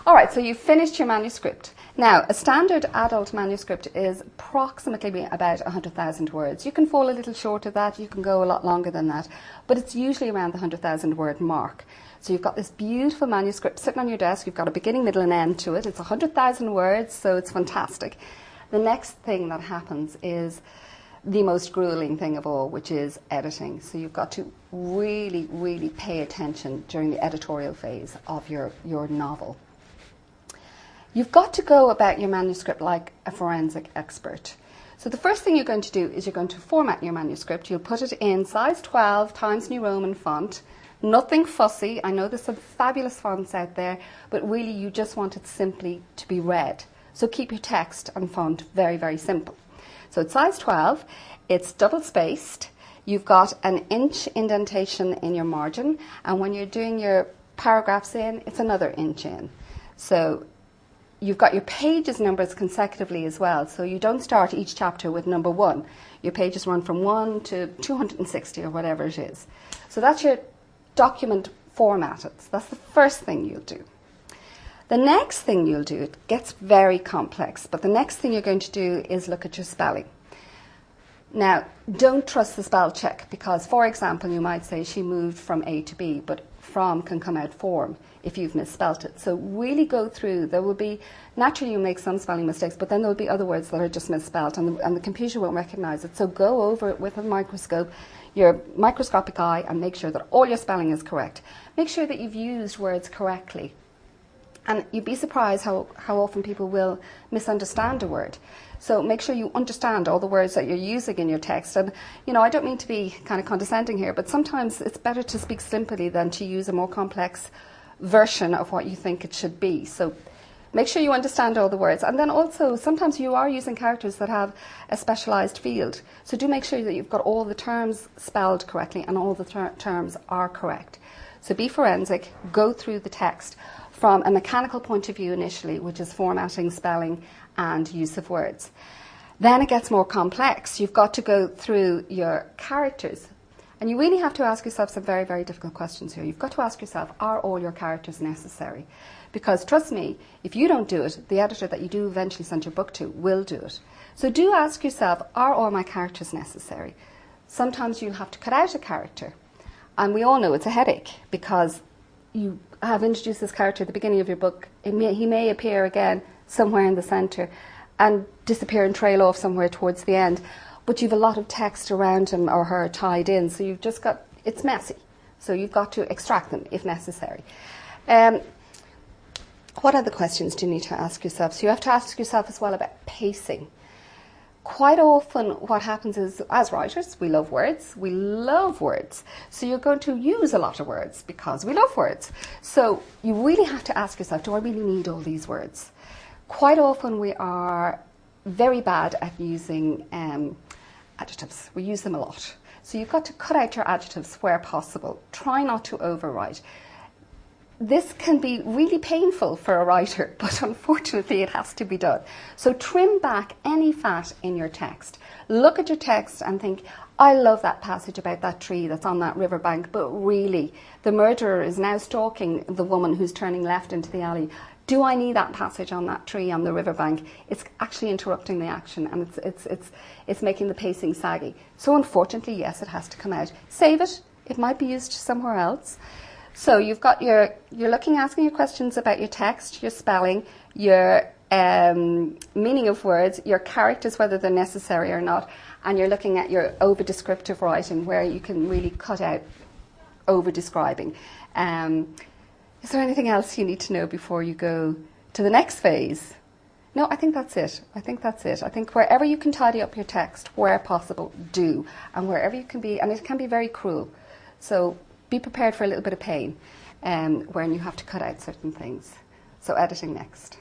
All right, so you've finished your manuscript. Now, a standard adult manuscript is approximately about 100,000 words. You can fall a little short of that, you can go a lot longer than that, but it's usually around the 100,000 word mark. So you've got this beautiful manuscript sitting on your desk, you've got a beginning, middle and end to it. It's 100,000 words, so it's fantastic. The next thing that happens is the most grueling thing of all, which is editing. So you've got to really, really pay attention during the editorial phase of your novel. You've got to go about your manuscript like a forensic expert. So the first thing you're going to do is you're going to format your manuscript. You'll put it in size 12 Times New Roman font. Nothing fussy. I know there's some fabulous fonts out there, but really you just want it simply to be read. So keep your text and font very, very simple. So it's size 12. It's double spaced. You've got an inch indentation in your margin, and when you're doing your paragraphs in, it's another inch in. So you've got your pages numbers consecutively as well, so you don't start each chapter with number 1. Your pages run from 1 to 260 or whatever it is. So that's your document formatted. So that's the first thing you'll do. The next thing you'll do, it gets very complex, but the next thing you're going to do is look at your spelling. Now, don't trust the spell check because, for example, you might say she moved from A to B, but from can come out form if you've misspelt it. So really go through. There will be, naturally you make some spelling mistakes, but then there will be other words that are just misspelt and the computer won't recognize it. So go over it with a microscope, your microscopic eye, and make sure that all your spelling is correct. Make sure that you've used words correctly. And you'd be surprised how often people will misunderstand a word. So make sure you understand all the words that you're using in your text. And, I don't mean to be kind of condescending here, but sometimes it's better to speak simply than to use a more complex version of what you think it should be. So make sure you understand all the words. And then also, sometimes you are using characters that have a specialized field. So do make sure that you've got all the terms spelled correctly and all the terms are correct. So be forensic, go through the text from a mechanical point of view initially, which is formatting, spelling, and use of words. Then it gets more complex. You've got to go through your characters. And you really have to ask yourself some very, very difficult questions here. You've got to ask yourself, are all your characters necessary? Because trust me, if you don't do it, the editor that you do eventually send your book to will do it. So do ask yourself, are all my characters necessary? Sometimes you'll have to cut out a character. And we all know it's a headache because you have introduced this character at the beginning of your book. He may appear again somewhere in the centre and disappear and trail off somewhere towards the end. But you've a lot of text around him or her tied in, so you've just got, it's messy. So you've got to extract them if necessary. What other questions do you need to ask yourself? So you have to ask yourself as well about pacing. Quite often what happens is, as writers, we love words. We love words. So you're going to use a lot of words because we love words. So you really have to ask yourself, do I really need all these words? Quite often we are very bad at using adjectives. We use them a lot. So you've got to cut out your adjectives where possible. Try not to overwrite. This can be really painful for a writer, but unfortunately it has to be done. So trim back any fat in your text. Look at your text and think, I love that passage about that tree that's on that riverbank, but really, the murderer is now stalking the woman who's turning left into the alley. Do I need that passage on that tree on the riverbank? It's actually interrupting the action and it's making the pacing saggy. So unfortunately, yes, it has to come out. Save it. It might be used somewhere else. So you've got you're asking your questions about your text, your spelling, your meaning of words, your characters, whether they're necessary or not, and you're looking at your over-descriptive writing where you can really cut out over-describing. Is there anything else you need to know before you go to the next phase? No, I think that's it. I think wherever you can tidy up your text, where possible, do. And wherever you can be, and it can be very cruel. So be prepared for a little bit of pain when you have to cut out certain things. So editing next.